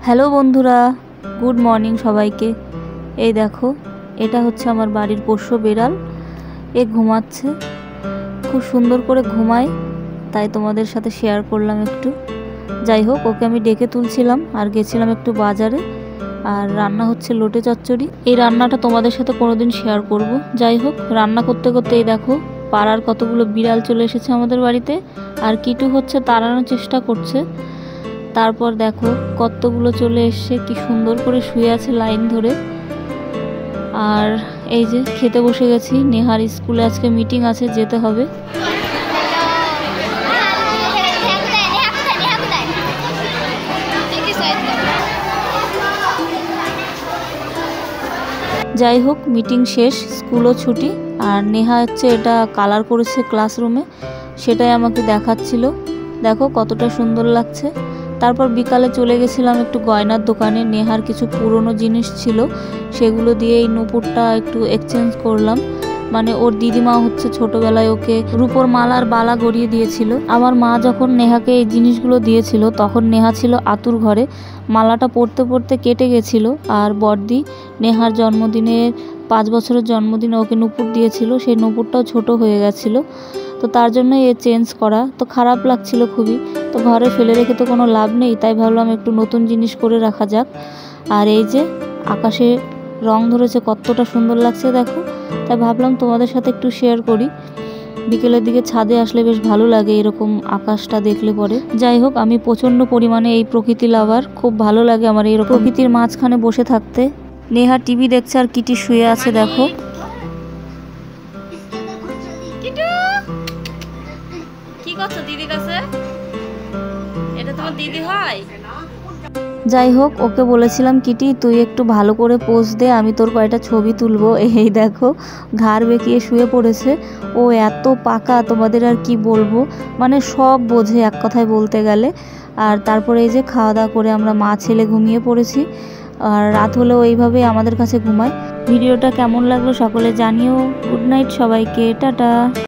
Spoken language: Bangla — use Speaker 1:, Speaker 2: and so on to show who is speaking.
Speaker 1: হ্যালো বন্ধুরা, গুড মর্নিং সবাইকে। এই দেখো, এটা হচ্ছে আমার বাড়ির পোষ্য বেড়াল। এ ঘুমাচ্ছে, খুব সুন্দর করে ঘুমায়, তাই তোমাদের সাথে শেয়ার করলাম একটু। যাই হোক, ওকে আমি ডেকে তুলছিলাম আর গেছিলাম একটু বাজারে। আর রান্না হচ্ছে লোটে চচ্চড়ি। এই রান্নাটা তোমাদের সাথে কোনোদিন শেয়ার করব। যাই হোক, রান্না করতে করতে এই দেখো পাড়ার কতগুলো বিড়াল চলে এসেছে আমাদের বাড়িতে। আর কিটু হচ্ছে তাড়ানোর চেষ্টা করছে। তারপর দেখো কতগুলো চলে এসছে, কি সুন্দর করে শুয়ে আছে লাইন ধরে। আর এই যে খেতে বসে গেছি। নেহার স্কুলে আজকে মিটিং আছে, যেতে হবে। যাই হোক, মিটিং শেষ, স্কুলও ছুটি। আর নেহা হচ্ছে এটা কালার করেছে ক্লাসরুমে, সেটাই আমাকে দেখাচ্ছিল। দেখো কতটা সুন্দর লাগছে। তারপর বিকালে চলে গেছিলাম একটু গয়নার দোকানে। নেহার কিছু পুরনো জিনিস ছিল, সেগুলো দিয়ে এই নূপুরটা একটু এক্সচেঞ্জ করলাম। মানে ওর দিদিমা হচ্ছে ছোটবেলায় ওকে রূপোর মালার বালা গড়িয়ে দিয়েছিল। আমার মা যখন নেহাকে এই জিনিসগুলো দিয়েছিল তখন নেহা ছিল আতুর ঘরে। মালাটা পরতে পরতে কেটে গেছিল। আর বড়দি নেহার জন্মদিনের 5 বছরের জন্মদিনে ওকে নূপুর দিয়েছিল, সেই নূপুরটাও ছোট হয়ে গেছিল। তো তার জন্য এ চেঞ্জ করা, তো খারাপ লাগছিল খুবই। তো ঘরে ফেলে রেখে তো কোনো লাভ নেই, তাই ভাবলাম একটু নতুন জিনিস করে রাখা যাক। আর এই যে আকাশে রং ধরেছে, কতটা সুন্দর লাগছে দেখো। তাই ভাবলাম তোমাদের সাথে একটু শেয়ার করি। বিকেলের দিকে ছাদে আসলে বেশ ভালো লাগে এরকম আকাশটা দেখলে পরে। যাই হোক, আমি প্রচণ্ড পরিমাণে এই প্রকৃতি লাভার, খুব ভালো লাগে আমার এই প্রকৃতির মাঝখানে বসে থাকতে। নেহা টিভি দেখছে আর কিটি শুয়ে আছে দেখো। কি করছো দিদির কাছে? এটা তোমার দিদি হয়? যাই হোক, ওকে বলেছিলাম কিটি তুই একটু ভালো করে পোজ দে, আমি তোর কয়টা ছবি তুলবো। এই দেখো ঘাড় বেঁকিয়ে শুয়ে পড়েছে। ও এত পাকা, তোমাদের আর কি বলবো, মানে সব বোঝে এক কথায় বলতে গেলে। আর তারপরে এই যে খাওয়া দাওয়া করে আমরা মা ছেলে ঘুমিয়ে পড়েছি। আর রাত হলেও এইভাবে আমাদের কাছে ঘুমায়। ভিডিওটা কেমন লাগলো সকলে জানিও। গুড নাইট সবাইকে, টাটা।